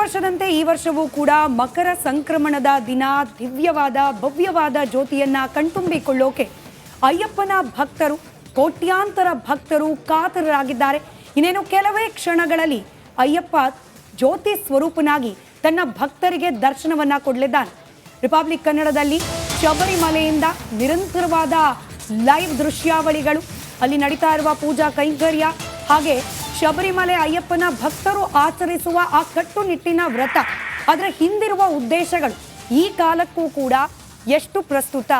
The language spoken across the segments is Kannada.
ವರ್ಷದಂತೆ ಈ ವರ್ಷವೂ ಕೂಡ ಮಕರ ಸಂಕ್ರಮಣದ ದಿನ ದಿವ್ಯವಾದ ಭವ್ಯವಾದ ಜ್ಯೋತಿಯನ್ನ ಕಣ್ತುಂಬಿಕೊಳ್ಳೋಕೆ ಅಯ್ಯಪ್ಪನ ಭಕ್ತರು ಕೋಟ್ಯಾಂತರ ಭಕ್ತರು ಕಾತರರಾಗಿದ್ದಾರೆ. ಇನ್ನೇನು ಕೆಲವೇ ಕ್ಷಣಗಳಲ್ಲಿ ಅಯ್ಯಪ್ಪ ಜ್ಯೋತಿ ಸ್ವರೂಪನಾಗಿ ತನ್ನ ಭಕ್ತರಿಗೆ ದರ್ಶನವನ್ನ ಕೊಡಲಿದ್ದಾನೆ. ರಿಪಬ್ಲಿಕ್ ಕನ್ನಡದಲ್ಲಿ ಶಬರಿಮಲೆಯಿಂದ ನಿರಂತರವಾದ ಲೈವ್ ದೃಶ್ಯಾವಳಿಗಳು, ಅಲ್ಲಿ ನಡೀತಾ ಇರುವ ಪೂಜಾ ಕೈಂಕರ್ಯ, ಹಾಗೆ ಶಬರಿಮಲೆ ಅಯ್ಯಪ್ಪನ ಭಕ್ತರು ಆಚರಿಸುವ ಆ ಕಟ್ಟುನಿಟ್ಟಿನ ವ್ರತ, ಅದರ ಹಿಂದಿರುವ ಉದ್ದೇಶಗಳು ಈ ಕಾಲಕ್ಕೂ ಕೂಡ ಎಷ್ಟು ಪ್ರಸ್ತುತ,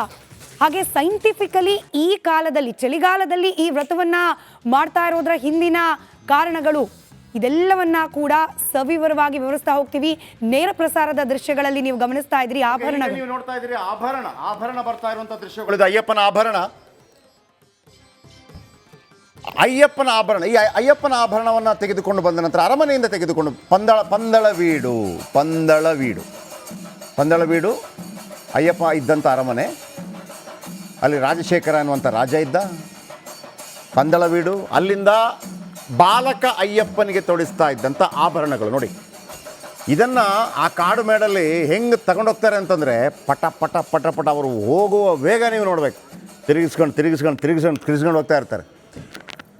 ಹಾಗೆ ಸೈಂಟಿಫಿಕಲಿ ಈ ಕಾಲದಲ್ಲಿ ಚಳಿಗಾಲದಲ್ಲಿ ಈ ವ್ರತವನ್ನ ಮಾಡ್ತಾ ಇರೋದ್ರ ಹಿಂದಿನ ಕಾರಣಗಳು, ಇದೆಲ್ಲವನ್ನ ಕೂಡ ಸವಿವರವಾಗಿ ವಿವರಿಸ್ತಾ ಹೋಗ್ತೀವಿ. ನೇರ ಪ್ರಸಾರದ ದೃಶ್ಯಗಳಲ್ಲಿ ನೀವು ಗಮನಿಸ್ತಾ ಇದ್ರಿ ಆಭರಣಗಳು, ನೀವು ನೋಡ್ತಾ ಇದ್ರಿ ಆಭರಣ ಬರ್ತಾ ಇರುವಂತಹ ದೃಶ್ಯಗಳು. ಅಯ್ಯಪ್ಪನ ಆಭರಣ, ಈ ಅಯ್ಯಪ್ಪನ ಆಭರಣವನ್ನು ತೆಗೆದುಕೊಂಡು ಬಂದ ನಂತರ ಅರಮನೆಯಿಂದ ತೆಗೆದುಕೊಂಡು ಪಂದಳ ವೀಡು ಅಯ್ಯಪ್ಪ ಇದ್ದಂಥ ಅರಮನೆ. ಅಲ್ಲಿ ರಾಜಶೇಖರ ಅನ್ನುವಂಥ ರಾಜ ಇದ್ದ. ಪಂದಳ ವೀಡು, ಅಲ್ಲಿಂದ ಬಾಲಕ ಅಯ್ಯಪ್ಪನಿಗೆ ತೊಡಿಸ್ತಾ ಇದ್ದಂಥ ಆಭರಣಗಳು ನೋಡಿ. ಇದನ್ನು ಆ ಕಾಡು ಮೇಡಲ್ಲಿ ಹೆಂಗೆ ತಗೊಂಡೋಗ್ತಾರೆ ಅಂತಂದರೆ ಪಟ ಪಟ ಪಟ ಪಟ ಅವರು ಹೋಗುವ ವೇಗ ನೀವು ನೋಡಬೇಕು. ತಿರುಗಿಸ್ಕೊಂಡು ಹೋಗ್ತಾ ಇರ್ತಾರೆ.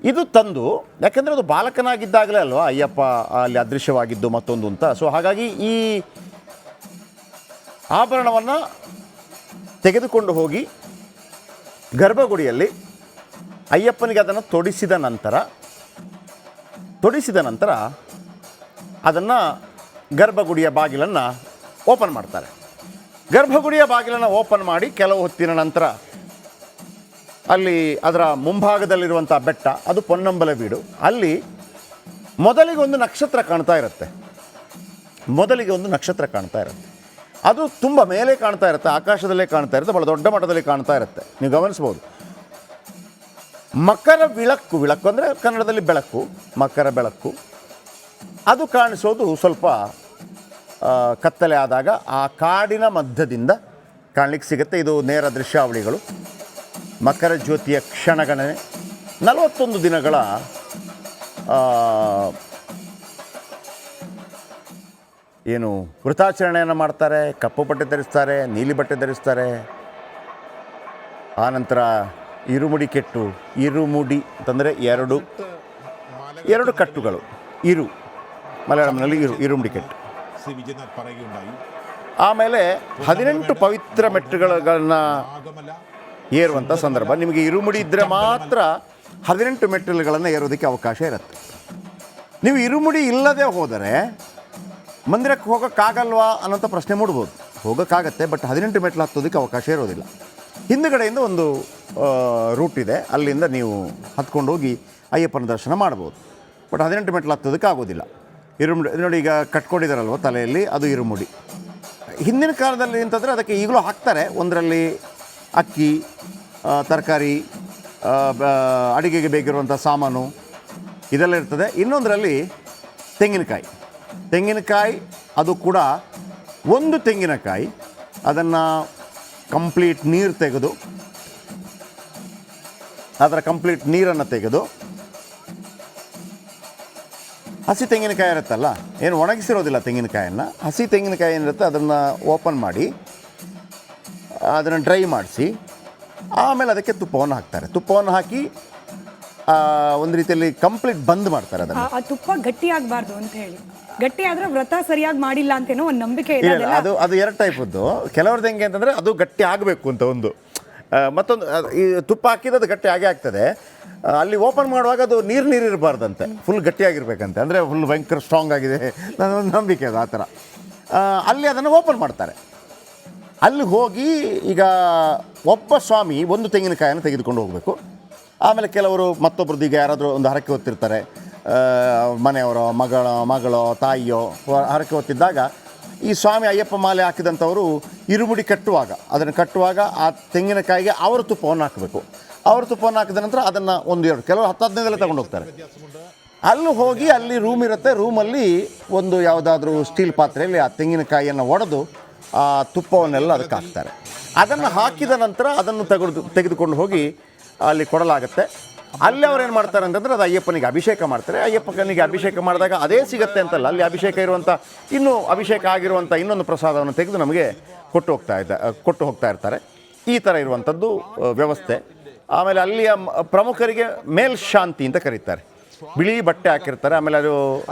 ಇದು ತಂದು, ಯಾಕೆಂದರೆ ಅದು ಬಾಲಕನಾಗಿದ್ದಾಗಲೇ ಅಲ್ವಾ ಅಯ್ಯಪ್ಪ ಅಲ್ಲಿ ಅದೃಶ್ಯವಾಗಿದ್ದು ಮತ್ತೊಂದು ಅಂತ. ಸೊ ಹಾಗಾಗಿ ಈ ಆಭರಣವನ್ನು ತೆಗೆದುಕೊಂಡು ಹೋಗಿ ಗರ್ಭಗುಡಿಯಲ್ಲಿ ಅಯ್ಯಪ್ಪನಿಗೆ ಅದನ್ನು ತೊಡಿಸಿದ ನಂತರ ಅದನ್ನು ಗರ್ಭಗುಡಿಯ ಬಾಗಿಲನ್ನು ಓಪನ್ ಮಾಡ್ತಾರೆ. ಗರ್ಭಗುಡಿಯ ಬಾಗಿಲನ್ನು ಓಪನ್ ಮಾಡಿ ಕೆಲವು ಹೊತ್ತಿನ ನಂತರ ಅಲ್ಲಿ ಅದರ ಮುಂಭಾಗದಲ್ಲಿರುವಂಥ ಬೆಟ್ಟ, ಅದು ಪೊನ್ನಂಬಲ ವೀಡು. ಅಲ್ಲಿ ಮೊದಲಿಗೆ ಒಂದು ನಕ್ಷತ್ರ ಕಾಣ್ತಾ ಇರುತ್ತೆ. ಅದು ತುಂಬ ಮೇಲೆ ಕಾಣ್ತಾ ಇರುತ್ತೆ, ಆಕಾಶದಲ್ಲೇ ಕಾಣ್ತಾ ಇರುತ್ತೆ, ಭಾಳ ದೊಡ್ಡ ಮಟ್ಟದಲ್ಲಿ ಕಾಣ್ತಾ ಇರುತ್ತೆ. ನೀವು ಗಮನಿಸ್ಬೋದು. ಮಕರ ವಿಳಕ್ಕು ಅಂದರೆ ಕನ್ನಡದಲ್ಲಿ ಬೆಳಕು, ಮಕರ ಬೆಳಕು, ಅದು ಕಾಣಿಸೋದು ಸ್ವಲ್ಪ ಕತ್ತಲೆ ಆದಾಗ ಆ ಕಾಡಿನ ಮಧ್ಯದಿಂದ ಕಾಣಲಿಕ್ಕೆ ಸಿಗುತ್ತೆ. ಇದು ನೇರ ದೃಶ್ಯಾವಳಿಗಳು. ಮಕರ ಜ್ಯೋತಿಯ ಕ್ಷಣಗಣನೆ 41 ದಿನಗಳ ಏನು ವೃತಾಚರಣೆಯನ್ನು ಮಾಡ್ತಾರೆ. ಕಪ್ಪು ಬಟ್ಟೆ ಧರಿಸ್ತಾರೆ, ನೀಲಿ ಬಟ್ಟೆ ಧರಿಸ್ತಾರೆ. ಆನಂತರ ಇರುಮುಡಿ ಅಂತಂದರೆ ಎರಡು ಕಟ್ಟುಗಳು, ಮಲಯಾಳಂನಲ್ಲಿ ಇರುಮುಡಿ ಕೆಟ್ಟು. ಆಮೇಲೆ 18 ಪವಿತ್ರ ಮೆಟ್ಟುಗಳನ್ನು ಏರುವಂಥ ಸಂದರ್ಭ. ನಿಮಗೆ ಇರುಮುಡಿ ಇದ್ದರೆ ಮಾತ್ರ 18 ಮೆಟ್ಟಿಲುಗಳನ್ನು ಏರೋದಕ್ಕೆ ಅವಕಾಶ ಇರುತ್ತೆ. ನೀವು ಇರುಮುಡಿ ಇಲ್ಲದೆ ಹೋದರೆ ಮಂದಿರಕ್ಕೆ ಹೋಗೋಕ್ಕಾಗಲ್ವಾ ಅನ್ನೋಂಥ ಪ್ರಶ್ನೆ ಮೂಡ್ಬೋದು. ಹೋಗೋಕ್ಕಾಗತ್ತೆ, ಬಟ್ 18 ಮೆಟ್ಟಿಲು ಹತ್ತೋದಕ್ಕೆ ಅವಕಾಶ ಇರೋದಿಲ್ಲ. ಹಿಂದುಗಡೆಯಿಂದ ಒಂದು ರೂಟ್ ಇದೆ, ಅಲ್ಲಿಂದ ನೀವು ಹತ್ಕೊಂಡು ಹೋಗಿ ಅಯ್ಯಪ್ಪನ ದರ್ಶನ ಮಾಡ್ಬೋದು. ಬಟ್ 18 ಮೆಟ್ಟಿಲು ಹತ್ತೋದಕ್ಕೆ ಆಗೋದಿಲ್ಲ. ಇರುಮುಡಿ ನೋಡಿ, ಈಗ ಕಟ್ಕೊಂಡಿದ್ದಾರಲ್ವ ತಲೆಯಲ್ಲಿ, ಅದು ಇರುಮುಡಿ. ಹಿಂದಿನ ಕಾಲದಲ್ಲಿ ಅಂತಂದರೆ ಅದಕ್ಕೆ ಈಗಲೂ ಹಾಕ್ತಾರೆ. ಒಂದರಲ್ಲಿ ಅಕ್ಕಿ, ತರಕಾರಿ, ಅಡುಗೆಗೆ ಬೇಕಿರುವಂಥ ಸಾಮಾನು ಇದೆಲ್ಲ ಇರ್ತದೆ. ಇನ್ನೊಂದರಲ್ಲಿ ತೆಂಗಿನಕಾಯಿ, ಅದು ಕೂಡ ಒಂದು ತೆಂಗಿನಕಾಯಿ, ಅದನ್ನು ಕಂಪ್ಲೀಟ್ ನೀರು ತೆಗೆದು, ಅದರ ಕಂಪ್ಲೀಟ್ ನೀರನ್ನು ತೆಗೆದು, ಹಸಿ ತೆಂಗಿನಕಾಯಿ ಇರುತ್ತಲ್ಲ, ಏನು ಒಣಗಿಸಿರೋದಿಲ್ಲ ತೆಂಗಿನಕಾಯನ್ನು, ಹಸಿ ತೆಂಗಿನಕಾಯಿ ಏನಿರುತ್ತೆ ಅದನ್ನು ಓಪನ್ ಮಾಡಿ ಅದನ್ನು ಡ್ರೈ ಮಾಡಿಸಿ ಆಮೇಲೆ ಅದಕ್ಕೆ ತುಪ್ಪವನ್ನು ಹಾಕ್ತಾರೆ. ತುಪ್ಪವನ್ನು ಹಾಕಿ ಒಂದು ರೀತಿಯಲ್ಲಿ ಕಂಪ್ಲೀಟ್ ಬಂದ್ ಮಾಡ್ತಾರೆ ಅದನ್ನು. ಆ ತುಪ್ಪ ಗಟ್ಟಿ ಆಗಬಾರ್ದು ಅಂತ ಹೇಳಿ, ಗಟ್ಟಿ ಆದರೆ ವ್ರತ ಸರಿಯಾಗಿ ಮಾಡಿಲ್ಲ ಅಂತೇನೋ ಒಂದು ನಂಬಿಕೆ ಇದೆ. ಅದು ಎರಡು ಟೈಪದ್ದು. ಕೆಲವ್ರದ್ದು ಹೆಂಗೆ ಅಂತಂದರೆ ಅದು ಗಟ್ಟಿ ಆಗಬೇಕು ಅಂತ ಒಂದು, ಮತ್ತೊಂದು ಈ ತುಪ್ಪ ಹಾಕಿದ್ದು ಅದು ಗಟ್ಟಿ ಆಗೇ ಆಗ್ತದೆ. ಅಲ್ಲಿ ಓಪನ್ ಮಾಡುವಾಗ ಅದು ನೀರು ಇರಬಾರ್ದಂತೆ, ಫುಲ್ ಗಟ್ಟಿಯಾಗಿರ್ಬೇಕಂತೆ, ಅಂದರೆ ಫುಲ್ ಭಯಂಕರ ಸ್ಟ್ರಾಂಗ್ ಆಗಿದೆ ನನ್ನೊಂದು ನಂಬಿಕೆ ಅದು. ಆ ಥರ ಅಲ್ಲಿ ಅದನ್ನು ಓಪನ್ ಮಾಡ್ತಾರೆ. ಅಲ್ಲಿ ಹೋಗಿ ಈಗ ಒಬ್ಬ ಸ್ವಾಮಿ ಒಂದು ತೆಂಗಿನಕಾಯನ್ನು ತೆಗೆದುಕೊಂಡು ಹೋಗಬೇಕು. ಆಮೇಲೆ ಕೆಲವರು ಮತ್ತೊಬ್ರದ್ದು, ಈಗ ಯಾರಾದರೂ ಒಂದು ಹರಕೆ ಹೊತ್ತಿರ್ತಾರೆ, ಮನೆಯವರೋ ಮಗಳೋ ತಾಯಿಯೋ ಹರಕೆ ಹೊತ್ತಿದ್ದಾಗ ಈ ಸ್ವಾಮಿ ಅಯ್ಯಪ್ಪ ಮಾಲೆ ಹಾಕಿದಂಥವರು ಇರುಮುಡಿ ಅದನ್ನು ಕಟ್ಟುವಾಗ ಆ ತೆಂಗಿನಕಾಯಿಗೆ ಅವರು ತುಪ್ಪವನ್ನು ಹಾಕಬೇಕು. ಅವರು ತುಪ್ಪವನ್ನು ಹಾಕಿದ ನಂತರ ಅದನ್ನು ಕೆಲವರು 10-15 ತಗೊಂಡು ಹೋಗ್ತಾರೆ. ಅಲ್ಲಿ ಹೋಗಿ ಅಲ್ಲಿ ರೂಮ್ ಇರುತ್ತೆ. ರೂಮಲ್ಲಿ ಒಂದು ಯಾವುದಾದ್ರೂ ಸ್ಟೀಲ್ ಪಾತ್ರೆಯಲ್ಲಿ ಆ ತೆಂಗಿನಕಾಯಿಯನ್ನು ಒಡೆದು ಆ ತುಪ್ಪವನ್ನೆಲ್ಲ ಅದಕ್ಕೆ ಹಾಕ್ತಾರೆ. ಅದನ್ನು ಹಾಕಿದ ನಂತರ ಅದನ್ನು ತೆಗೆದುಕೊಂಡು ಹೋಗಿ ಅಲ್ಲಿ ಕೊಡಲಾಗುತ್ತೆ. ಅಲ್ಲಿ ಅವ್ರು ಏನು ಮಾಡ್ತಾರೆ ಅಂತಂದ್ರೆ ಅದು ಅಯ್ಯಪ್ಪನಿಗೆ ಅಭಿಷೇಕ ಮಾಡ್ತಾರೆ. ಅಯ್ಯಪ್ಪನಿಗೆ ಅಭಿಷೇಕ ಮಾಡಿದಾಗ ಅದೇ ಸಿಗುತ್ತೆ ಅಂತಲ್ಲ, ಅಲ್ಲಿ ಅಭಿಷೇಕ ಇರುವಂಥ ಇನ್ನೂ ಅಭಿಷೇಕ ಆಗಿರುವಂಥ ಇನ್ನೊಂದು ಪ್ರಸಾದವನ್ನು ತೆಗೆದು ನಮಗೆ ಕೊಟ್ಟು ಹೋಗ್ತಾ ಇರ್ತಾರೆ. ಈ ಥರ ಇರುವಂಥದ್ದು ವ್ಯವಸ್ಥೆ. ಆಮೇಲೆ ಅಲ್ಲಿಯ ಪ್ರಮುಖರಿಗೆ ಮೇಲ್ಶಾಂತಿ ಅಂತ ಕರೀತಾರೆ. ಬಿಳಿ ಬಟ್ಟೆ ಹಾಕಿರ್ತಾರೆ. ಆಮೇಲೆ ಅದು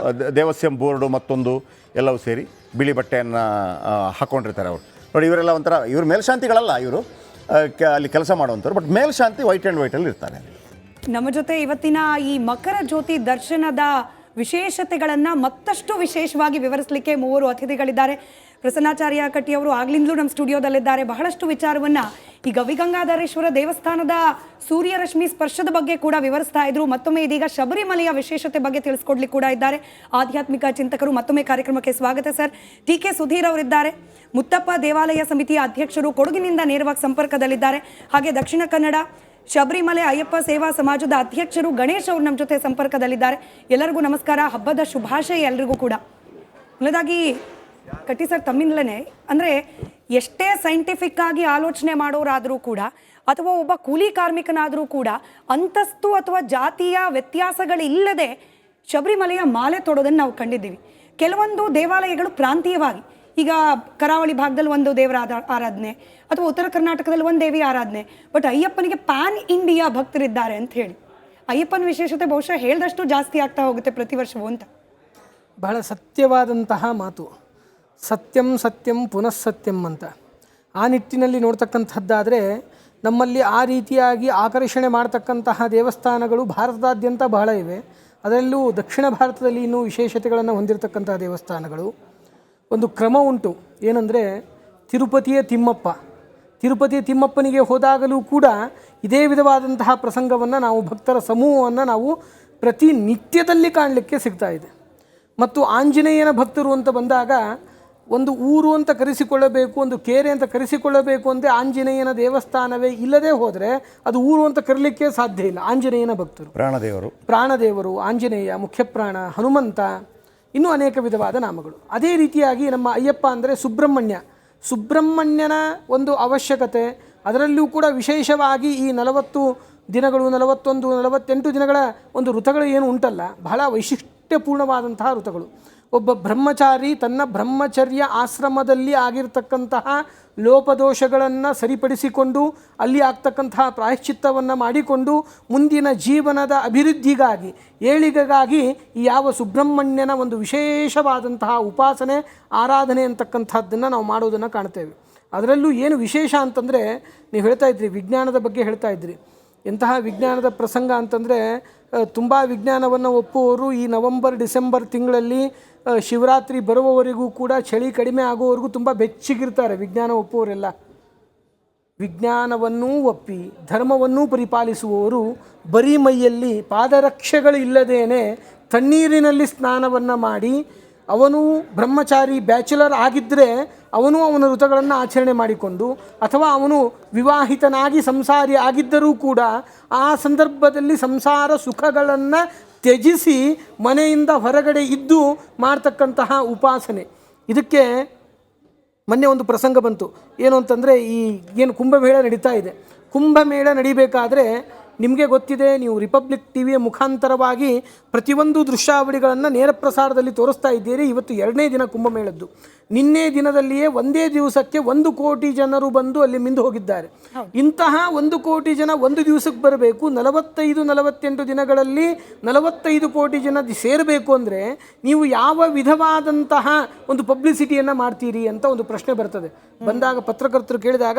ದೇವಸ್ಯಂ ಬೋರ್ಡು ಮತ್ತೊಂದು ಎಲ್ಲವೂ ಸೇರಿ ಬಿಳಿ ಬಟ್ಟೆಯನ್ನು ಹಾಕ್ಕೊಂಡಿರ್ತಾರೆ ಅವರು. ನೋಡಿ, ಇವರೆಲ್ಲ ಒಂಥರ ಇವರು ಮೇಲ್ಶಾಂತಿಗಳಲ್ಲ, ಇವರು ಅಲ್ಲಿ ಕೆಲಸ ಮಾಡುವಂಥವ್ರು. ಬಟ್ ಮೇಲ್ಶಾಂತಿ ವೈಟ್ ಆ್ಯಂಡ್ ವೈಟಲ್ಲಿ ಇರ್ತಾರೆ. ನಮ್ಮ ಜೊತೆ ಇವತ್ತಿನ ಈ ಮಕರ ಜ್ಯೋತಿ ದರ್ಶನದ ವಿಶೇಷತೆಗಳನ್ನು ಮತ್ತಷ್ಟು ವಿಶೇಷವಾಗಿ ವಿವರಿಸಲಿಕ್ಕೆ ಮೂವರು ಅತಿಥಿಗಳಿದ್ದಾರೆ. ಪ್ರಸನ್ನಾಚಾರ್ಯ ಕಟ್ಟಿ ಅವರು ಆಗ್ಲಿಂದಲೂ ನಮ್ಮ ಸ್ಟುಡಿಯೋದಲ್ಲಿದ್ದಾರೆ. ಬಹಳಷ್ಟು ವಿಚಾರವನ್ನು ಈ ಗವಿಗಂಗಾಧರೇಶ್ವರ ದೇವಸ್ಥಾನದ ಸೂರ್ಯರಶ್ಮಿ ಸ್ಪರ್ಶದ ಬಗ್ಗೆ ಕೂಡ ವಿವರಿಸ್ತಾ ಇದ್ರು. ಮತ್ತೊಮ್ಮೆ ಇದೀಗ ಶಬರಿಮಲೆಯ ವಿಶೇಷತೆ ಬಗ್ಗೆ ತಿಳಿಸ್ಕೊಡ್ಲಿಕ್ಕೆ ಕೂಡ ಇದ್ದಾರೆ ಆಧ್ಯಾತ್ಮಿಕ ಚಿಂತಕರು. ಮತ್ತೊಮ್ಮೆ ಕಾರ್ಯಕ್ರಮಕ್ಕೆ ಸ್ವಾಗತ ಸರ್. ಟಿ.ಕೆ. ಸುಧೀರ್ ಅವರಿದ್ದಾರೆ, ಮುತ್ತಪ್ಪ ದೇವಾಲಯ ಸಮಿತಿಯ ಅಧ್ಯಕ್ಷರು, ಕೊಡಗಿನಿಂದ ನೇರವಾಗಿ ಸಂಪರ್ಕದಲ್ಲಿದ್ದಾರೆ. ಹಾಗೆ ದಕ್ಷಿಣ ಕನ್ನಡ ಶಬರಿಮಲೆ ಅಯ್ಯಪ್ಪ ಸೇವಾ ಸಮಾಜದ ಅಧ್ಯಕ್ಷರು ಗಣೇಶ್ ಅವರು ನಮ್ಮ ಜೊತೆ ಸಂಪರ್ಕದಲ್ಲಿದ್ದಾರೆ. ಎಲ್ಲರಿಗೂ ನಮಸ್ಕಾರ, ಹಬ್ಬದ ಶುಭಾಶಯ ಎಲ್ರಿಗೂ ಕೂಡ. ಮೊದಲಾಗಿ ಕಟ್ಟಿ ಸರ್, ತಮ್ಮಿಂದಲೇ ಅಂದರೆ ಎಷ್ಟೇ ಸೈಂಟಿಫಿಕ್ ಆಗಿ ಆಲೋಚನೆ ಮಾಡೋರಾದರೂ ಕೂಡ ಅಥವಾ ಒಬ್ಬ ಕೂಲಿ ಕಾರ್ಮಿಕನಾದರೂ ಕೂಡ ಅಂತಸ್ತು ಅಥವಾ ಜಾತಿಯ ವ್ಯತ್ಯಾಸಗಳಿಲ್ಲದೆ ಶಬರಿಮಲೆಯ ಮಾಲೆ ತೊಡೋದನ್ನು ನಾವು ಕಂಡಿದ್ದೀವಿ. ಕೆಲವೊಂದು ದೇವಾಲಯಗಳು ಪ್ರಾಂತೀಯವಾಗಿ, ಈಗ ಕರಾವಳಿ ಭಾಗದಲ್ಲಿ ಒಂದು ದೇವರ ಆರಾಧನೆ ಅಥವಾ ಉತ್ತರ ಕರ್ನಾಟಕದಲ್ಲಿ ಒಂದು ದೇವಿ ಆರಾಧನೆ. ಬಟ್ ಅಯ್ಯಪ್ಪನಿಗೆ ಪ್ಯಾನ್ ಇಂಡಿಯಾ ಭಕ್ತರಿದ್ದಾರೆ ಅಂತ ಹೇಳಿ ಅಯ್ಯಪ್ಪನ ವಿಶೇಷತೆ ಬಹುಶಃ ಹೇಳಿದಷ್ಟು ಜಾಸ್ತಿ ಆಗ್ತಾ ಹೋಗುತ್ತೆ ಪ್ರತಿ ವರ್ಷವೂ ಅಂತ. ಬಹಳ ಸತ್ಯವಾದಂತಹ ಮಾತು. ಸತ್ಯಂ ಸತ್ಯಂ ಪುನಃ ಸತ್ಯಂ ಅಂತ ಆ ನಿಟ್ಟಿನಲ್ಲಿ ನೋಡ್ತಕ್ಕಂಥದ್ದಾದರೆ ನಮ್ಮಲ್ಲಿ ಆ ರೀತಿಯಾಗಿ ಆಕರ್ಷಣೆ ಮಾಡ್ತಕ್ಕಂತಹ ದೇವಸ್ಥಾನಗಳು ಭಾರತದಾದ್ಯಂತ ಬಹಳ ಇವೆ. ಅದರಲ್ಲೂ ದಕ್ಷಿಣ ಭಾರತದಲ್ಲಿ ಇನ್ನೂ ವಿಶೇಷತೆಗಳನ್ನು ಹೊಂದಿರತಕ್ಕಂತಹ ದೇವಸ್ಥಾನಗಳು. ಒಂದು ಕ್ರಮ ಉಂಟು, ಏನಂದರೆ ತಿರುಪತಿಯ ತಿಮ್ಮಪ್ಪನಿಗೆ ಹೋದಾಗಲೂ ಕೂಡ ಇದೇ ವಿಧವಾದಂತಹ ಪ್ರಸಂಗವನ್ನು ನಾವು ಭಕ್ತರ ಸಮೂಹವನ್ನು ನಾವು ಪ್ರತಿನಿತ್ಯದಲ್ಲಿ ಕಾಣಲಿಕ್ಕೆ ಸಿಗ್ತಾ ಇದೆ. ಮತ್ತು ಆಂಜನೇಯನ ಭಕ್ತರು ಅಂತ ಬಂದಾಗ ಒಂದು ಊರು ಅಂತ ಕರೆಸಿಕೊಳ್ಳಬೇಕು, ಒಂದು ಕೇರೆ ಅಂತ ಕರೆಸಿಕೊಳ್ಳಬೇಕು ಅಂತ ಆಂಜನೇಯನ ದೇವಸ್ಥಾನವೇ ಇಲ್ಲದೆ ಹೋದರೆ ಅದು ಊರು ಅಂತ ಕರೀಲಿಕ್ಕೆ ಸಾಧ್ಯ ಇಲ್ಲ. ಆಂಜನೇಯನ ಭಕ್ತರು, ಪ್ರಾಣದೇವರು, ಆಂಜನೇಯ, ಮುಖ್ಯಪ್ರಾಣ, ಹನುಮಂತ, ಇನ್ನೂ ಅನೇಕ ವಿಧವಾದ ನಾಮಗಳು. ಅದೇ ರೀತಿಯಾಗಿ ನಮ್ಮ ಅಯ್ಯಪ್ಪ ಅಂದರೆ ಸುಬ್ರಹ್ಮಣ್ಯನ ಒಂದು ಅವಶ್ಯಕತೆ. ಅದರಲ್ಲೂ ಕೂಡ ವಿಶೇಷವಾಗಿ ಈ 40 ದಿನಗಳು, 41, 48 ದಿನಗಳ ಒಂದು ಋತುಗಳು ಏನು ಉಂಟಲ್ಲ, ಬಹಳ ವೈಶಿಷ್ಟ್ಯಪೂರ್ಣವಾದಂತಹ ಋತುಗಳು. ಒಬ್ಬ ಬ್ರಹ್ಮಚಾರಿ ತನ್ನ ಬ್ರಹ್ಮಚರ್ಯ ಆಶ್ರಮದಲ್ಲಿ ಆಗಿರ್ತಕ್ಕಂತಹ ಲೋಪದೋಷಗಳನ್ನು ಸರಿಪಡಿಸಿಕೊಂಡು ಅಲ್ಲಿ ಆಗ್ತಕ್ಕಂತಹ ಪ್ರಾಯಶ್ಚಿತ್ತವನ್ನು ಮಾಡಿಕೊಂಡು ಮುಂದಿನ ಜೀವನದ ಅಭಿವೃದ್ಧಿಗಾಗಿ, ಏಳಿಗೆಗಾಗಿ ಯಾವ ಸುಬ್ರಹ್ಮಣ್ಯನ ಒಂದು ವಿಶೇಷವಾದಂತಹ ಉಪಾಸನೆ, ಆರಾಧನೆ ಅಂತಕ್ಕಂಥದ್ದನ್ನು ನಾವು ಮಾಡೋದನ್ನು ಕಾಣ್ತೇವೆ. ಅದರಲ್ಲೂ ಏನು ವಿಶೇಷ ಅಂತಂದರೆ, ನೀವು ಹೇಳ್ತಾ ಇದ್ರಿ ವಿಜ್ಞಾನದ ಬಗ್ಗೆ ಹೇಳ್ತಾ ಇದ್ರಿ. ಎಂತಹ ವಿಜ್ಞಾನದ ಪ್ರಸಂಗ ಅಂತಂದರೆ, ತುಂಬ ವಿಜ್ಞಾನವನ್ನು ಒಪ್ಪುವವರು ಈ ನವಂಬರ್ ಡಿಸೆಂಬರ್ ತಿಂಗಳಲ್ಲಿ ಶಿವರಾತ್ರಿ ಬರುವವರೆಗೂ ಕೂಡ ಚಳಿ ಕಡಿಮೆ ಆಗುವವರೆಗೂ ತುಂಬ ಬೆಚ್ಚಗಿರ್ತಾರೆ ವಿಜ್ಞಾನ ಒಪ್ಪುವವರೆಲ್ಲ. ವಿಜ್ಞಾನವನ್ನೂ ಒಪ್ಪಿ ಧರ್ಮವನ್ನೂ ಪರಿಪಾಲಿಸುವವರು ಬರೀ ಮೈಯಲ್ಲಿ ಪಾದರಕ್ಷೆಗಳು ಇಲ್ಲದೇನೆ ತಣ್ಣೀರಿನಲ್ಲಿ ಸ್ನಾನವನ್ನು ಮಾಡಿ, ಅವನು ಬ್ರಹ್ಮಚಾರಿ ಬ್ಯಾಚುಲರ್ ಆಗಿದ್ದರೆ ಅವನ ಋತುಗಳನ್ನು ಆಚರಣೆ ಮಾಡಿಕೊಂಡು, ಅಥವಾ ಅವನು ವಿವಾಹಿತನಾಗಿ ಸಂಸಾರಿ ಆಗಿದ್ದರೂ ಕೂಡ ಆ ಸಂದರ್ಭದಲ್ಲಿ ಸಂಸಾರ ಸುಖಗಳನ್ನು ತ್ಯಜಿಸಿ ಮನೆಯಿಂದ ಹೊರಗಡೆ ಇದ್ದು ಮಾಡ್ತಕ್ಕಂತಹ ಉಪಾಸನೆ. ಇದಕ್ಕೆ ಮೊನ್ನೆ ಒಂದು ಪ್ರಸಂಗ ಬಂತು. ಏನು ಅಂತಂದರೆ, ಏನು ಕುಂಭಮೇಳ ನಡೀತಾ ಇದೆ. ಕುಂಭಮೇಳ ನಡಿಬೇಕಾದ್ರೆ ನಿಮಗೆ ಗೊತ್ತಿದೆ, ನೀವು ರಿಪಬ್ಲಿಕ್ ಟಿವಿಯ ಮುಖಾಂತರವಾಗಿ ಪ್ರತಿಯೊಂದು ದೃಶ್ಯಾವಳಿಗಳನ್ನು ನೇರ ಪ್ರಸಾರದಲ್ಲಿ ತೋರಿಸ್ತಾ ಇದ್ದೀರಿ. ಇವತ್ತು 2ನೇ ದಿನ ಕುಂಭಮೇಳದ್ದು. ನಿನ್ನೆ ದಿನದಲ್ಲಿಯೇ ಒಂದೇ ದಿವಸಕ್ಕೆ 1 ಕೋಟಿ ಜನರು ಬಂದು ಅಲ್ಲಿ ಮಿಂದು ಹೋಗಿದ್ದಾರೆ. ಇಂತಹ 1 ಕೋಟಿ ಜನ ಒಂದು ದಿವಸಕ್ಕೆ ಬರಬೇಕು, 45-48 ದಿನಗಳಲ್ಲಿ 45 ಕೋಟಿ ಜನ ಸೇರಬೇಕು ಅಂದರೆ ನೀವು ಯಾವ ವಿಧವಾದಂತಹ ಒಂದು ಪಬ್ಲಿಸಿಟಿಯನ್ನು ಮಾಡ್ತೀರಿ ಅಂತ ಒಂದು ಪ್ರಶ್ನೆ ಬರ್ತದೆ. ಬಂದಾಗ ಪತ್ರಕರ್ತರು ಕೇಳಿದಾಗ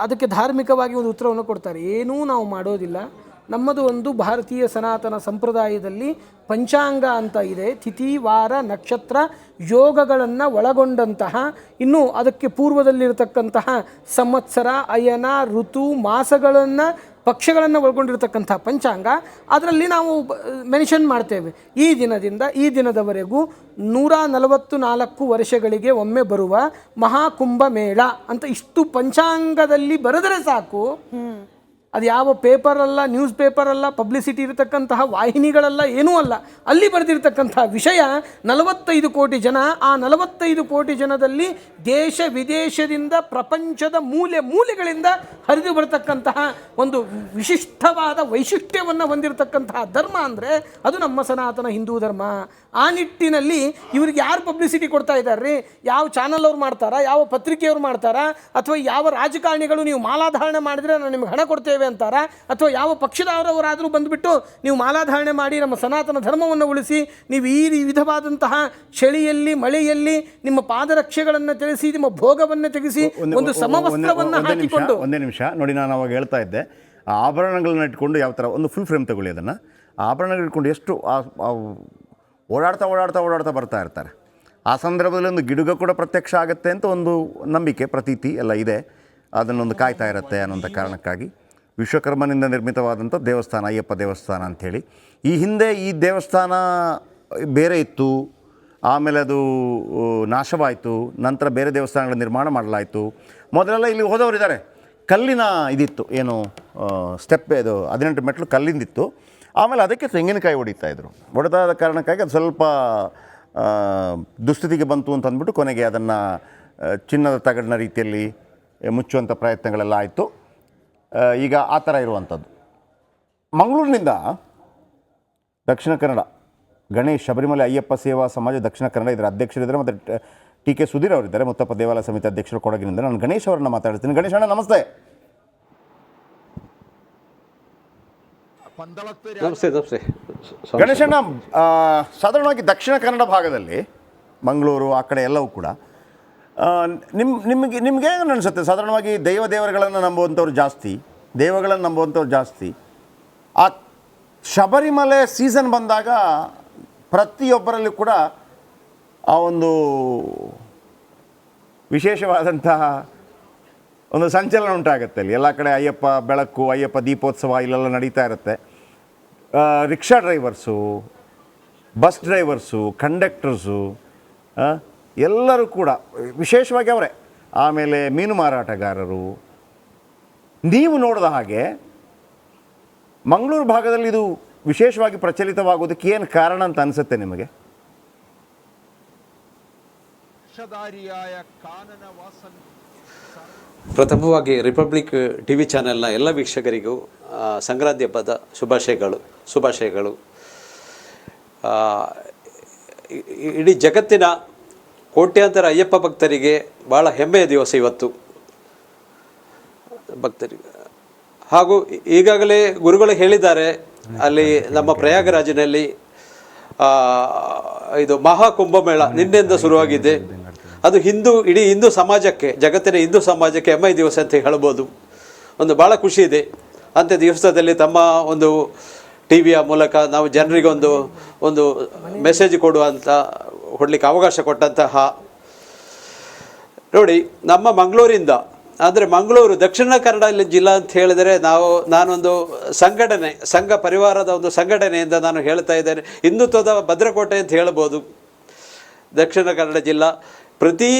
ಅದಕ್ಕೆ ಧಾರ್ಮಿಕವಾಗಿ ಒಂದು ಉತ್ತರವನ್ನು ಕೊಡ್ತಾರೆ. ಏನೂ ನಾವು ಮಾಡೋದಿಲ್ಲ, ನಮ್ಮದು ಒಂದು ಭಾರತೀಯ ಸನಾತನ ಸಂಪ್ರದಾಯದಲ್ಲಿ ಪಂಚಾಂಗ ಅಂತ ಇದೆ. ತಿಥಿ, ವಾರ, ನಕ್ಷತ್ರ, ಯೋಗಗಳನ್ನು ಒಳಗೊಂಡಂತಹ, ಇನ್ನು ಅದಕ್ಕೆ ಪೂರ್ವದಲ್ಲಿರತಕ್ಕಂತಹ ಸಂವತ್ಸರ, ಅಯನ, ಋತು, ಮಾಸಗಳನ್ನು, ಪಕ್ಷಗಳನ್ನು ಒಳಗೊಂಡಿರ್ತಕ್ಕಂಥ ಪಂಚಾಂಗ. ಅದರಲ್ಲಿ ನಾವು ಮೆನ್ಷನ್ ಮಾಡ್ತೇವೆ, ಈ ದಿನದಿಂದ ಈ ದಿನದವರೆಗೂ 144 ವರ್ಷಗಳಿಗೆ ಒಮ್ಮೆ ಬರುವ ಮಹಾಕುಂಭ ಮೇಳ ಅಂತ. ಇಷ್ಟು ಪಂಚಾಂಗದಲ್ಲಿ ಬರೆದರೆ ಸಾಕು, ಅದು ಯಾವ ಪೇಪರ್ ಅಲ್ಲ, ನ್ಯೂಸ್ ಪೇಪರ್ ಅಲ್ಲ, ಪಬ್ಲಿಸಿಟಿ ಇರತಕ್ಕಂತಹ ವಾಹಿನಿಗಳಲ್ಲ, ಏನೂ ಅಲ್ಲ. ಅಲ್ಲಿ ಬರೆದಿರ್ತಕ್ಕಂತಹ ವಿಷಯ 45 ಕೋಟಿ ಜನ. ಆ 45 ಕೋಟಿ ಜನದಲ್ಲಿ ದೇಶ ವಿದೇಶದಿಂದ, ಪ್ರಪಂಚದ ಮೂಲೆ ಮೂಲೆಗಳಿಂದ ಹರಿದು ಬರತಕ್ಕಂತಹ ಒಂದು ವಿಶಿಷ್ಟವಾದ ವೈಶಿಷ್ಟ್ಯವನ್ನು ಹೊಂದಿರತಕ್ಕಂತಹ ಧರ್ಮ ಅಂದರೆ ಅದು ನಮ್ಮ ಸನಾತನ ಹಿಂದೂ ಧರ್ಮ. ಆ ನಿಟ್ಟಿನಲ್ಲಿ ಇವ್ರಿಗೆ ಯಾರು ಪಬ್ಲಿಸಿಟಿ ಕೊಡ್ತಾ ಇದ್ದಾರೆ ರೀ? ಯಾವ ಚಾನಲ್ ಅವ್ರು ಮಾಡ್ತಾರಾ, ಯಾವ ಪತ್ರಿಕೆಯವ್ರು ಮಾಡ್ತಾರಾ, ಅಥವಾ ಯಾವ ರಾಜಕಾರಣಿಗಳು ನೀವು ಮಾಲಾಧಾರಣೆ ಮಾಡಿದರೆ ನಾವು ನಿಮ್ಗೆ ಹಣ ಕೊಡ್ತೇವೆ ಅಂತಾರ, ಅಥವಾ ಯಾವ ಪಕ್ಷದವರವರಾದರೂ ಬಂದುಬಿಟ್ಟು ನೀವು ಮಾಲಾಧಾರಣೆ ಮಾಡಿ ನಮ್ಮ ಸನಾತನ ಧರ್ಮವನ್ನು ಉಳಿಸಿ, ನೀವು ಈ ವಿಧವಾದಂತಹ ಚಳಿಯಲ್ಲಿ ಮಳೆಯಲ್ಲಿ ನಿಮ್ಮ ಪಾದರಕ್ಷೆಗಳನ್ನು ತೆಗೆಸಿ, ನಿಮ್ಮ ಭೋಗವನ್ನು ತೆಗೆಸಿ, ಒಂದು ಸಮವಸ್ತ್ರವನ್ನು ಹಾಕಿಕೊಂಡು. ಒಂದೇ ನಿಮಿಷ ನೋಡಿ, ನಾನು ಅವಾಗ ಹೇಳ್ತಾ ಇದ್ದೆ, ಆ ಆಭರಣಗಳನ್ನ ಇಟ್ಕೊಂಡು ಯಾವ ಥರ ಒಂದು ಫುಲ್ ಫ್ರೇಮ್ ತಗೊಳ್ಳಿ, ಅದನ್ನು ಆಭರಣಗಳು ಇಟ್ಕೊಂಡು ಎಷ್ಟು ಓಡಾಡ್ತಾ ಬರ್ತಾ ಇರ್ತಾರೆ. ಆ ಸಂದರ್ಭದಲ್ಲಿ ಒಂದು ಗಿಡುಗ ಕೂಡ ಪ್ರತ್ಯಕ್ಷ ಆಗುತ್ತೆ ಅಂತ ಒಂದು ನಂಬಿಕೆ, ಪ್ರತೀತಿ ಎಲ್ಲ ಇದೆ. ಅದನ್ನೊಂದು ಕಾಯ್ತಾ ಇರುತ್ತೆ ಅನ್ನೋಂಥ ಕಾರಣಕ್ಕಾಗಿ ವಿಶ್ವಕರ್ಮನಿಂದ ನಿರ್ಮಿತವಾದಂಥ ದೇವಸ್ಥಾನ, ಅಯ್ಯಪ್ಪ ದೇವಸ್ಥಾನ ಅಂಥೇಳಿ. ಈ ಹಿಂದೆ ಈ ದೇವಸ್ಥಾನ ಬೇರೆ ಇತ್ತು, ಆಮೇಲೆ ಅದು ನಾಶವಾಯಿತು, ನಂತರ ಬೇರೆ ದೇವಸ್ಥಾನಗಳ ನಿರ್ಮಾಣ ಮಾಡಲಾಯಿತು. ಮೊದಲೆಲ್ಲ ಇಲ್ಲಿ ಹೋದವರಿದ್ದಾರೆ, ಕಲ್ಲಿನ ಇದಿತ್ತು, ಏನು ಸ್ಟೆಪ್, ಇದು 18 ಮೆಟ್ಲು ಕಲ್ಲಿಂದಿತ್ತು. ಆಮೇಲೆ ಅದಕ್ಕೆ ತೆಂಗಿನಕಾಯಿ ಹೊಡಿತಾಯಿದ್ರು. ಹೊಡೆದಾದ ಕಾರಣಕ್ಕಾಗಿ ಅದು ಸ್ವಲ್ಪ ದುಸ್ಥಿತಿಗೆ ಬಂತು ಅಂತ ಅಂದ್ಬಿಟ್ಟು ಕೊನೆಗೆ ಅದನ್ನು ಚಿನ್ನದ ತಗಡಿನ ರೀತಿಯಲ್ಲಿ ಮುಚ್ಚುವಂಥ ಪ್ರಯತ್ನಗಳೆಲ್ಲ ಆಯಿತು. ಈಗ ಆ ಥರ ಇರುವಂಥದ್ದು. ಮಂಗಳೂರಿನಿಂದ ದಕ್ಷಿಣ ಕನ್ನಡ ಗಣೇಶ್, ಶಬರಿಮಲೆ ಅಯ್ಯಪ್ಪ ಸೇವಾ ಸಮಾಜ ದಕ್ಷಿಣ ಕನ್ನಡ ಇದರ ಅಧ್ಯಕ್ಷರಿದ್ದಾರೆ, ಮತ್ತು ಟಿ ಕೆ ಸುಧೀರ್ ಅವರಿದ್ದಾರೆ, ಮುತ್ತಪ್ಪ ದೇವಾಲಯ ಸಮಿತಿ ಅಧ್ಯಕ್ಷರು ಕೊಡಗಿನಿಂದ. ನಾನು ಗಣೇಶ್ ಅವರನ್ನು ಮಾತಾಡ್ತೀನಿ. ಗಣೇಶ್ ಅಣ್ಣ ನಮಸ್ತೆ. ನಮಸ್ತೆ. ಗಣೇಶಣ್ಣ, ಸಾಧಾರಣವಾಗಿ ದಕ್ಷಿಣ ಕನ್ನಡ ಭಾಗದಲ್ಲಿ ಮಂಗಳೂರು ಆ ಕಡೆ ಎಲ್ಲವೂ ಕೂಡ ನಿಮಗೆ ಏನು ಅನಿಸುತ್ತೆ? ಸಾಧಾರಣವಾಗಿ ದೇವರುಗಳನ್ನು ನಂಬುವಂಥವ್ರು ಜಾಸ್ತಿ, ದೇವಗಳನ್ನು ನಂಬುವಂಥವ್ರು ಜಾಸ್ತಿ. ಆ ಶಬರಿಮಲೆ ಸೀಸನ್ ಬಂದಾಗ ಪ್ರತಿಯೊಬ್ಬರಲ್ಲಿ ಕೂಡ ಆ ಒಂದು ವಿಶೇಷವಾದಂತಹ ಒಂದು ಸಂಚಲನ ಉಂಟಾಗುತ್ತೆ. ಅಲ್ಲಿ ಎಲ್ಲ ಕಡೆ ಅಯ್ಯಪ್ಪ ಬೆಳಕು, ಅಯ್ಯಪ್ಪ ದೀಪೋತ್ಸವ ಇಲ್ಲೆಲ್ಲ ನಡೀತಾ ಇರುತ್ತೆ. Rickshaw drivers, bus drivers, conductors ಎಲ್ಲರೂ ಕೂಡ ವಿಶೇಷವಾಗಿ ಅವರೇ. ಆಮೇಲೆ ಮೀನು ಮಾರಾಟಗಾರರು. ನೀವು ನೋಡಿದ ಹಾಗೆ ಮಂಗಳೂರು ಭಾಗದಲ್ಲಿ ಇದು ವಿಶೇಷವಾಗಿ ಪ್ರಚಲಿತವಾಗೋದಕ್ಕೆ ಏನು ಕಾರಣ ಅಂತ ಅನಿಸುತ್ತೆ ನಿಮಗೆ? ಪ್ರಥಮವಾಗಿ ರಿಪಬ್ಲಿಕ್ ಟಿವಿ ಚಾನೆಲ್ನ ಎಲ್ಲ ವೀಕ್ಷಕರಿಗೂ ಸಂಕ್ರಾಂತಿ ಹಬ್ಬದ ಶುಭಾಶಯಗಳು. ಇಡೀ ಜಗತ್ತಿನ ಕೋಟ್ಯಾಂತರ ಅಯ್ಯಪ್ಪ ಭಕ್ತರಿಗೆ ಭಾಳ ಹೆಮ್ಮೆಯ ದಿವಸ ಇವತ್ತು. ಭಕ್ತರಿಗೆ ಹಾಗೂ ಈಗಾಗಲೇ ಗುರುಗಳು ಹೇಳಿದ್ದಾರೆ, ಅಲ್ಲಿ ನಮ್ಮ ಪ್ರಯಾಗರಾಜಿನಲ್ಲಿ ಇದು ಮಹಾ ಕುಂಭಮೇಳ ನಿನ್ನೆಯಿಂದ ಶುರುವಾಗಿದೆ. ಅದು ಇಡೀ ಹಿಂದೂ ಸಮಾಜಕ್ಕೆ, ಜಗತ್ತಿನ ಹಿಂದೂ ಸಮಾಜಕ್ಕೆ ಹೆಮ್ಮೆಯ ದಿವಸ ಅಂತ ಹೇಳ್ಬೋದು. ಒಂದು ಭಾಳ ಖುಷಿ ಇದೆ. ಅಂಥ ದಿವಸದಲ್ಲಿ ತಮ್ಮ ಒಂದು ಟಿ ವಿಯ ಮೂಲಕ ನಾವು ಜನರಿಗೆ ಒಂದು ಮೆಸೇಜ್ ಕೊಡಲಿಕ್ಕೆ ಅವಕಾಶ ಕೊಟ್ಟಂತಹ. ನೋಡಿ, ನಮ್ಮ ಮಂಗಳೂರಿಂದ, ಅಂದರೆ ಮಂಗಳೂರು ದಕ್ಷಿಣ ಕನ್ನಡ ಜಿಲ್ಲಾ ಅಂತ ಹೇಳಿದರೆ ನಾನೊಂದು ಸಂಘ ಪರಿವಾರದ ಒಂದು ಸಂಘಟನೆಯಿಂದ ನಾನು ಹೇಳ್ತಾ ಇದ್ದೇನೆ. ಹಿಂದುತ್ವದ ಭದ್ರಕೋಟೆ ಅಂತ ಹೇಳ್ಬೋದು ದಕ್ಷಿಣ ಕನ್ನಡ ಜಿಲ್ಲಾ. ಪ್ರತಿ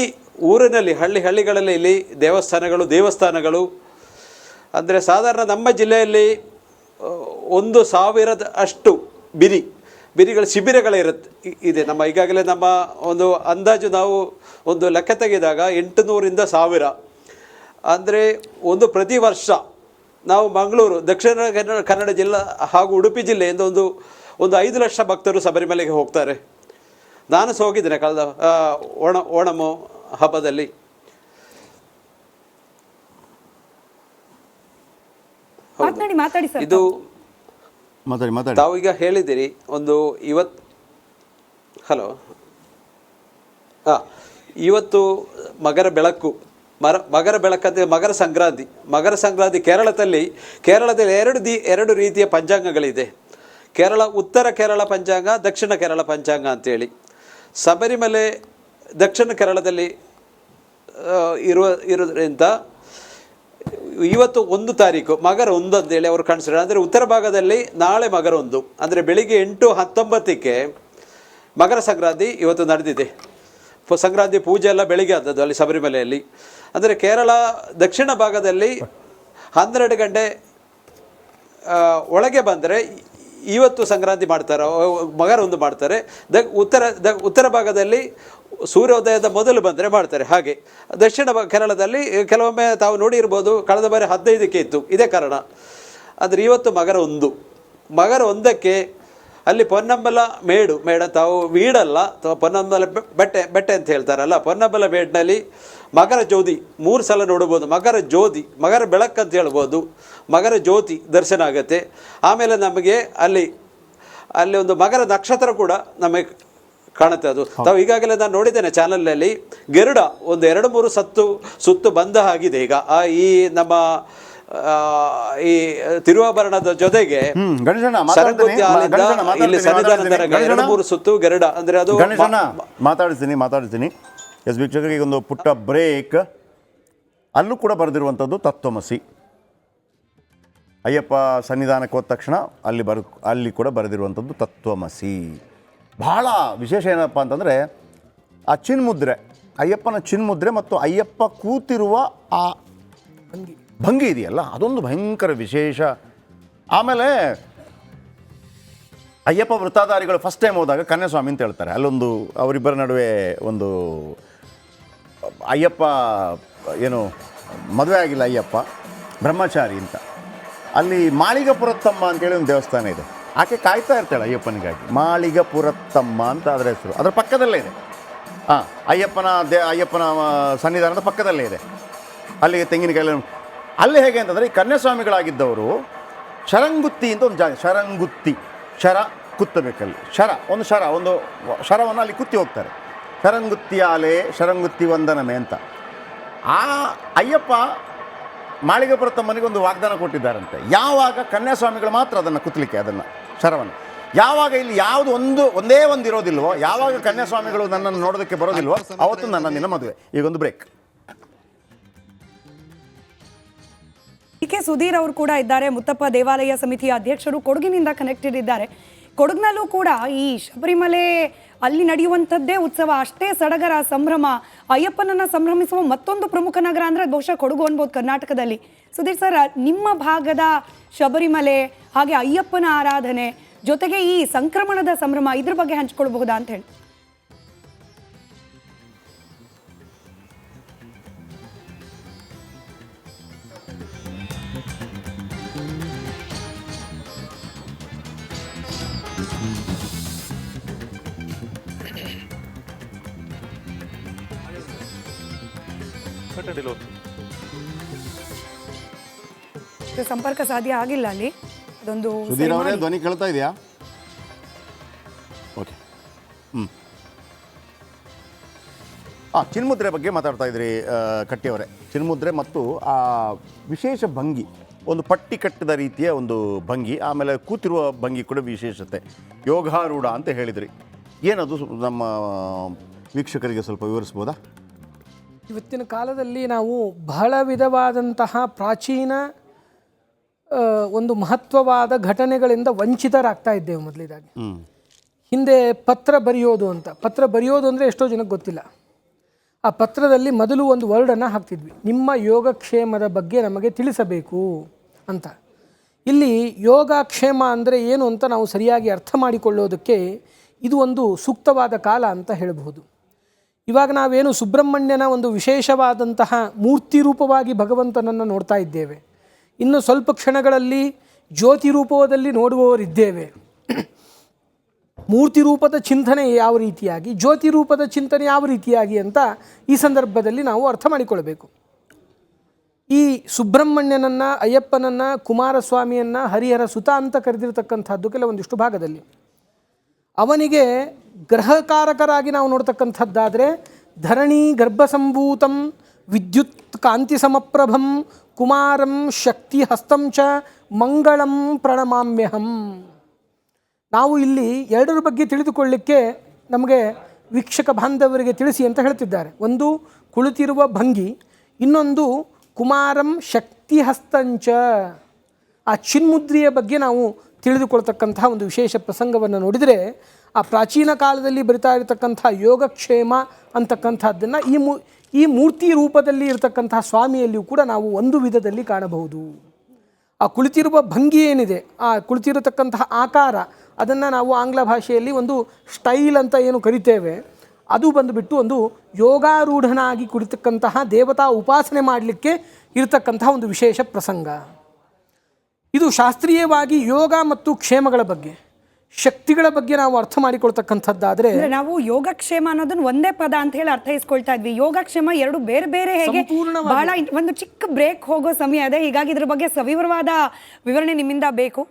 ಊರಿನಲ್ಲಿ, ಹಳ್ಳಿಗಳಲ್ಲಿ ಇಲ್ಲಿ ದೇವಸ್ಥಾನಗಳು ಅಂದರೆ ಸಾಧಾರಣ ನಮ್ಮ ಜಿಲ್ಲೆಯಲ್ಲಿ 1,000 ಅಷ್ಟು ಬಿರಿಗಳ ಶಿಬಿರಗಳಿದೆ. ಈಗಾಗಲೇ ನಮ್ಮ ಒಂದು ಅಂದಾಜು ನಾವು ಒಂದು ಲೆಕ್ಕ ತೆಗೆದಾಗ 800ರಿಂದ 1000, ಅಂದರೆ ಪ್ರತಿ ವರ್ಷ ನಾವು ಮಂಗಳೂರು ದಕ್ಷಿಣ ಕನ್ನಡ ಜಿಲ್ಲಾ ಹಾಗೂ ಉಡುಪಿ ಜಿಲ್ಲೆಯಿಂದ ಒಂದು 5 ಲಕ್ಷ ಭಕ್ತರು ಶಬರಿಮಲೆಗೆ ಹೋಗ್ತಾರೆ. ನಾನು ಸಹ ಹೋಗಿದ್ದೇನೆ ಕಳೆದ ಓಣಮು ಹಬ್ಬದಲ್ಲಿ. ಇದು ತಾವೀಗ ಹೇಳಿದಿರಿ ಇವತ್ತು ಮಕರ ಬೆಳಕಂತೆ ಮಕರ ಸಂಕ್ರಾಂತಿ. ಕೇರಳದಲ್ಲಿ ಎರಡು ರೀತಿಯ ಪಂಚಾಂಗಗಳಿದೆ. ಉತ್ತರ ಕೇರಳ ಪಂಚಾಂಗ, ದಕ್ಷಿಣ ಕೇರಳ ಪಂಚಾಂಗ ಅಂತೇಳಿ. ಶಬರಿಮಲೆ ದಕ್ಷಿಣ ಕೇರಳದಲ್ಲಿ ಇರೋದ್ರಿಂದ ಇವತ್ತು 1 ತಾರೀಕು ಮಕರ 1 ಅಂತೇಳಿ ಅವರು ಕನ್ಸಿಡರ್. ಅಂದರೆ ಉತ್ತರ ಭಾಗದಲ್ಲಿ ನಾಳೆ ಮಕರ 1, ಅಂದರೆ ಬೆಳಿಗ್ಗೆ 8:19ಕ್ಕೆ ಮಕರ ಸಂಕ್ರಾಂತಿ ಇವತ್ತು ನಡೆದಿದೆ. ಸಂಕ್ರಾಂತಿ ಪೂಜೆ ಎಲ್ಲ ಬೆಳಿಗ್ಗೆ ಆದದ್ದು ಅಲ್ಲಿ ಶಬರಿಮಲೆಯಲ್ಲಿ. ಅಂದರೆ ದಕ್ಷಿಣ ಭಾಗದಲ್ಲಿ 12 ಗಂಟೆ ಒಳಗೆ ಬಂದರೆ ಇವತ್ತು ಸಂಕ್ರಾಂತಿ ಮಾಡ್ತಾರೆ, ಮಕರ ಒಂದು ಮಾಡ್ತಾರೆ. ಉತ್ತರ ಭಾಗದಲ್ಲಿ ಸೂರ್ಯೋದಯದ ಮೊದಲು ಬಂದರೆ ಮಾಡ್ತಾರೆ. ಹಾಗೆ ದಕ್ಷಿಣ ಕೇರಳದಲ್ಲಿ ಕೆಲವೊಮ್ಮೆ ತಾವು ನೋಡಿರ್ಬೋದು, ಕಳೆದ ಬಾರಿ 15ಕ್ಕೆ ಇತ್ತು. ಇದೇ ಕಾರಣ. ಅಂದರೆ ಇವತ್ತು ಮಕರ ಒಂದಕ್ಕೆ ಅಲ್ಲಿ ಪೊನ್ನಂಬಲ ಮೇಡು ತಾವು ವೀಡಲ್ಲ ಅಥವಾ ಪೊನ್ನಂಬಲ ಬೆಟ್ಟೆ ಅಂತ ಹೇಳ್ತಾರಲ್ಲ, ಪೊನ್ನಂಬಲ ಮೇಡಿನಲ್ಲಿ ಮಕರ ಜ್ಯೋತಿ 3 ಸಲ ನೋಡ್ಬೋದು. ಮಕರ ಜ್ಯೋತಿ, ಮಕರ ಬೆಳಕು ಅಂತ ಹೇಳ್ಬೋದು, ಮಕರ ಜ್ಯೋತಿ ದರ್ಶನ ಆಗುತ್ತೆ. ಆಮೇಲೆ ನಮಗೆ ಅಲ್ಲಿ ಒಂದು ಮಕರ ನಕ್ಷತ್ರ ಕೂಡ ನಮಗೆ ಕಾಣುತ್ತೆ. ಅದು ತಾವು ಈಗಾಗಲೇ ನಾನು ನೋಡಿದ್ದೇನೆ ಚಾನಲ್ನಲ್ಲಿ, ಗರುಡ ಒಂದು 2-3 ಸುತ್ತು ಬಂದ ಆಗಿದೆ ಈಗ ಈ ನಮ್ಮ ಈ ತಿರುವಾಭರಣದ ಜೊತೆಗೆ ಸರಕುತ್ತಿ ಹಾಲಿಂದ ಇಲ್ಲಿ ಸನ್ನಿಧಾನ ತನಕ 2-3 ಸುತ್ತು ಗರುಡ. ಅಂದರೆ ಅದು ಮಾತಾಡ್ತೀನಿ ಎಸ್ ವೀಕ್ಷಕರಿಗೆ ಒಂದು ಪುಟ್ಟ ಬ್ರೇಕ್. ಅಲ್ಲೂ ಕೂಡ ಬರೆದಿರುವಂಥದ್ದು ತತ್ವಮಸಿ. ಅಯ್ಯಪ್ಪ ಸನ್ನಿಧಾನಕ್ಕೆ ಹೋದ ತಕ್ಷಣ ಅಲ್ಲಿ ಕೂಡ ಬರೆದಿರುವಂಥದ್ದು ತತ್ವಮಸಿ. ಬಹಳ ವಿಶೇಷ ಏನಪ್ಪ ಅಂತಂದರೆ ಆ ಚಿನ್ಮುದ್ರೆ, ಅಯ್ಯಪ್ಪನ ಚಿನ್ಮುದ್ರೆ ಮತ್ತು ಅಯ್ಯಪ್ಪ ಕೂತಿರುವ ಆ ಭಂಗಿ ಇದೆಯಲ್ಲ, ಅದೊಂದು ಭಯಂಕರ ವಿಶೇಷ. ಆಮೇಲೆ ಅಯ್ಯಪ್ಪ ವೃತ್ತಾಧಾರಿಗಳು ಫಸ್ಟ್ ಟೈಮ್ ಹೋದಾಗ ಕನ್ಯಾಸ್ವಾಮಿ ಅಂತ ಹೇಳ್ತಾರೆ. ಅಲ್ಲೊಂದು ಅವರಿಬ್ಬರ ನಡುವೆ ಒಂದು ಅಯ್ಯಪ್ಪ ಏನು ಮದುವೆ ಆಗಿಲ್ಲ, ಅಯ್ಯಪ್ಪ ಬ್ರಹ್ಮಚಾರಿ ಅಂತ. ಅಲ್ಲಿ ಮಾಳಿಗಪುರತ್ತಮ್ಮ ಅಂತೇಳಿ ಒಂದು ದೇವಸ್ಥಾನ ಇದೆ. ಆಕೆ ಕಾಯ್ತಾ ಇರ್ತಾಳೆ ಅಯ್ಯಪ್ಪನಿಗಾಗಿ. ಮಾಳಿಗಪುರತ್ತಮ್ಮ ಅಂತ ಅದರ ಹೆಸರು. ಅದರ ಪಕ್ಕದಲ್ಲೇ ಇದೆ. ಅಯ್ಯಪ್ಪನ ಸನ್ನಿಧಾನದ ಪಕ್ಕದಲ್ಲೇ ಇದೆ. ಅಲ್ಲಿಗೆ ತೆಂಗಿನಕಾಯಿ. ಅಲ್ಲಿ ಹೇಗೆ ಅಂತಂದರೆ ಈ ಕನ್ಯಾಸ್ವಾಮಿಗಳಾಗಿದ್ದವರು ಶರಂಗುತ್ತಿ ಅಂತ ಒಂದು ಜಾಗ, ಶರ ಕುತ್ತಬೇಕಲ್ಲಿ, ಒಂದು ಶರವನ್ನು ಅಲ್ಲಿ ಕುತ್ತಿ ಹೋಗ್ತಾರೆ. ಶರಂಗುತ್ತಿ ಆಲೆ ಶರಂಗುತ್ತಿ ವಂದನಮೆ ಅಂತ. ಆ ಅಯ್ಯಪ್ಪ ಮಾಳಿಗಪುರತ್ತಮ್ಮನಿಗೆ ಒಂದು ವಾಗ್ದಾನ ಕೊಟ್ಟಿದ್ದಾರಂತೆ. ಯಾವಾಗ ಕನ್ಯಾಸ್ವಾಮಿಗಳು ಮಾತ್ರ ಅದನ್ನು ಕುತ್ತಲಿಕ್ಕೆ, ಅದನ್ನು ಶರವನ್ನು ಯಾವಾಗ ಇಲ್ಲಿ ಯಾವುದು ಒಂದೇ ಒಂದು ಇರೋದಿಲ್ವೋ, ಯಾವಾಗ ಕನ್ಯಾಸ್ವಾಮಿಗಳು ನನ್ನನ್ನು ನೋಡೋದಕ್ಕೆ ಬರೋದಿಲ್ವೋ ಅವತ್ತು ನಿನ್ನ ಮದುವೆ. ಈಗೊಂದು ಬ್ರೇಕ್. ಕೆ ಸುಧೀರ್ ಅವರು ಕೂಡ ಇದ್ದಾರೆ, ಮುತ್ತಪ್ಪ ದೇವಾಲಯ ಸಮಿತಿಯ ಅಧ್ಯಕ್ಷರು, ಕೊಡಗಿನಿಂದ ಕನೆಕ್ಟೆಡ್ ಇದ್ದಾರೆ. ಕೊಡಗಿನಲ್ಲೂ ಕೂಡ ಈ ಶಬರಿಮಲೆ ಅಲ್ಲಿ ನಡೆಯುವಂಥದ್ದೇ ಉತ್ಸವ, ಅಷ್ಟೇ ಸಡಗರ, ಸಂಭ್ರಮ. ಅಯ್ಯಪ್ಪನನ್ನ ಸಂಭ್ರಮಿಸುವ ಮತ್ತೊಂದು ಪ್ರಮುಖ ನಗರ ಅಂದರೆ ಬಹುಶಃ ಕೊಡಗು ಅನ್ಬೋದು ಕರ್ನಾಟಕದಲ್ಲಿ. ಸುಧೀರ್ ಸರ್, ನಿಮ್ಮ ಭಾಗದ ಶಬರಿಮಲೆ ಹಾಗೆ ಅಯ್ಯಪ್ಪನ ಆರಾಧನೆ ಜೊತೆಗೆ ಈ ಸಂಕ್ರಮಣದ ಸಂಭ್ರಮ, ಇದ್ರ ಬಗ್ಗೆ ಹಂಚ್ಕೊಳ್ಬಹುದಾ ಅಂತ ಹೇಳಿ. ಸಂಪರ್ಕ ಸಾಧ್ಯ ಆಗಿಲ್ಲ ಅಲ್ಲಿ. ಅದೊಂದು ಸುಧೀರ್ ಅವರೇ ಧ್ವನಿ ಕೇಳ್ತಾ ಇದೆಯಾ? ಓಕೆ. ಚಿನ್ಮುದ್ರೆ ಬಗ್ಗೆ ಮಾತಾಡ್ತಾ ಇದ್ರಿ ಕಟ್ಟಿಯವರೇ. ಚಿನ್ಮುದ್ರೆ ಮತ್ತು ಆ ವಿಶೇಷ ಭಂಗಿ, ಒಂದು ಪಟ್ಟಿ ಕಟ್ಟಿದ ರೀತಿಯ ಒಂದು ಭಂಗಿ, ಆಮೇಲೆ ಕೂತಿರುವ ಭಂಗಿ ಕೂಡ ವಿಶೇಷತೆ, ಯೋಗಾರೂಢ ಅಂತ ಹೇಳಿದ್ರಿ. ಏನದು ನಮ್ಮ ವೀಕ್ಷಕರಿಗೆ ಸ್ವಲ್ಪ ವಿವರಿಸ್ಬೋದಾ? ಇವತ್ತಿನ ಕಾಲದಲ್ಲಿ ನಾವು ಬಹಳ ವಿಧವಾದಂತಹ ಪ್ರಾಚೀನ ಒಂದು ಮಹತ್ವವಾದ ಘಟನೆಗಳಿಂದ ವಂಚಿತರಾಗ್ತಾ ಇದ್ದೇವೆ. ಮೊದಲಿದಾಗಿ ಹಿಂದೆ ಪತ್ರ ಬರೆಯೋದು ಅಂದರೆ ಎಷ್ಟೋ ಜನಕ್ಕೆ ಗೊತ್ತಿಲ್ಲ. ಆ ಪತ್ರದಲ್ಲಿ ಮೊದಲು ಒಂದು ವರ್ಡನ್ನು ಹಾಕ್ತಿದ್ವಿ, ನಿಮ್ಮ ಯೋಗಕ್ಷೇಮದ ಬಗ್ಗೆ ನಮಗೆ ತಿಳಿಸಬೇಕು ಅಂತ. ಇಲ್ಲಿ ಯೋಗಕ್ಷೇಮ ಅಂದರೆ ಏನು ಅಂತ ನಾವು ಸರಿಯಾಗಿ ಅರ್ಥ ಮಾಡಿಕೊಳ್ಳೋದಕ್ಕೆ ಇದು ಒಂದು ಸೂಕ್ತವಾದ ಕಾಲ ಅಂತ ಹೇಳಬಹುದು. ಇವಾಗ ನಾವೇನು ಸುಬ್ರಹ್ಮಣ್ಯನ ಒಂದು ವಿಶೇಷವಾದಂತಹ ಮೂರ್ತಿ ರೂಪವಾಗಿ ಭಗವಂತನನ್ನು ನೋಡ್ತಾ ಇದ್ದೇವೆ. ಇನ್ನು ಸ್ವಲ್ಪ ಕ್ಷಣಗಳಲ್ಲಿ ಜ್ಯೋತಿ ರೂಪದಲ್ಲಿ ನೋಡುವವರಿದ್ದೇವೆ. ಮೂರ್ತಿ ರೂಪದ ಚಿಂತನೆ ಯಾವ ರೀತಿಯಾಗಿ, ಜ್ಯೋತಿ ರೂಪದ ಚಿಂತನೆ ಯಾವ ರೀತಿಯಾಗಿ ಅಂತ ಈ ಸಂದರ್ಭದಲ್ಲಿ ನಾವು ಅರ್ಥ ಮಾಡಿಕೊಳ್ಬೇಕು. ಈ ಸುಬ್ರಹ್ಮಣ್ಯನನ್ನು, ಅಯ್ಯಪ್ಪನನ್ನು, ಕುಮಾರಸ್ವಾಮಿಯನ್ನು ಹರಿಹರ ಸುತ ಅಂತ ಕರೆದಿರತಕ್ಕಂಥದ್ದು ಕೆಲವೊಂದಿಷ್ಟು ಭಾಗದಲ್ಲಿ. ಅವನಿಗೆ ಗ್ರಹಕಾರಕರಾಗಿ ನಾವು ನೋಡ್ತಕ್ಕಂಥದ್ದಾದರೆ ಧರಣಿ ಗರ್ಭಸಂಭೂತಂ ವಿದ್ಯುತ್ ಕಾಂತಿ ಸಮಪ್ರಭಂ ಕುಮಾರಂ ಶಕ್ತಿ ಹಸ್ತಂಚ ಮಂಗಳಂ ಪ್ರಣಮಾಮ್ಯಹಂ. ನಾವು ಇಲ್ಲಿ ಎರಡರ ಬಗ್ಗೆ ತಿಳಿದುಕೊಳ್ಳಿಕ್ಕೆ ನಮಗೆ ವೀಕ್ಷಕ ಬಾಂಧವರಿಗೆ ತಿಳಿಸಿ ಅಂತ ಹೇಳ್ತಿದ್ದಾರೆ. ಒಂದು ಕುಳಿತಿರುವ ಭಂಗಿ, ಇನ್ನೊಂದು ಕುಮಾರಂ ಶಕ್ತಿ ಹಸ್ತಂಚ. ಆ ಚಿನ್ಮುದ್ರಿಯ ಬಗ್ಗೆ ನಾವು ತಿಳಿದುಕೊಳ್ತಕ್ಕಂತಹ ಒಂದು ವಿಶೇಷ ಪ್ರಸಂಗವನ್ನು ನೋಡಿದರೆ, ಆ ಪ್ರಾಚೀನ ಕಾಲದಲ್ಲಿ ಬರಿತಾ ಇರತಕ್ಕಂಥ ಯೋಗಕ್ಷೇಮ ಅಂತಕ್ಕಂಥದ್ದನ್ನು ಈ ಮೂರ್ತಿ ರೂಪದಲ್ಲಿ ಇರತಕ್ಕಂತಹ ಸ್ವಾಮಿಯಲ್ಲಿಯೂ ಕೂಡ ನಾವು ಒಂದು ವಿಧದಲ್ಲಿ ಕಾಣಬಹುದು. ಆ ಕುಳಿತಿರುವ ಭಂಗಿ ಏನಿದೆ, ಆ ಕುಳಿತಿರತಕ್ಕಂತಹ ಆಕಾರ, ಅದನ್ನು ನಾವು ಆಂಗ್ಲ ಭಾಷೆಯಲ್ಲಿ ಒಂದು ಸ್ಟೈಲ್ ಅಂತ ಏನು ಕರಿತೇವೆ, ಅದು ಬಂದುಬಿಟ್ಟು ಒಂದು ಯೋಗಾರೂಢನಾಗಿ ಕುಳಿತಕ್ಕಂತಹ ದೇವತಾ ಉಪಾಸನೆ ಮಾಡಲಿಕ್ಕೆ ಇರತಕ್ಕಂತಹ ಒಂದು ವಿಶೇಷ ಪ್ರಸಂಗ. ಇದು ಶಾಸ್ತ್ರೀಯವಾಗಿ ಯೋಗ ಮತ್ತು ಕ್ಷೇಮಗಳ ಬಗ್ಗೆ, ಶಕ್ತಿಗಳ ಬಗ್ಗೆ ನಾವು ಅರ್ಥ ಮಾಡಿಕೊಳ್ತಕ್ಕಂಥದ್ದಾದರೆ, ಅಂದ್ರೆ ನಾವು ಯೋಗಕ್ಷೇಮ ಅನ್ನೋದನ್ನ ಒಂದೇ ಪದ ಅಂತ ಹೇಳಿ ಅರ್ಥೈಸ್ಕೊಳ್ತಾ ಇದ್ವಿ. ಯೋಗಕ್ಷೇಮ ಎರಡು ಬೇರೆ ಬೇರೆ ಹೇಗೆ? ಬಹಳ ಒಂದು ಚಿಕ್ಕ ಬ್ರೇಕ್ ಹೋಗೋ ಸಮಯ ಇದೆ, ಹೀಗಾಗಿ ಇದ್ರ ಬಗ್ಗೆ ಸವಿವರವಾದ ವಿವರಣೆ ನಿಮ್ಮಿಂದ ಬೇಕು.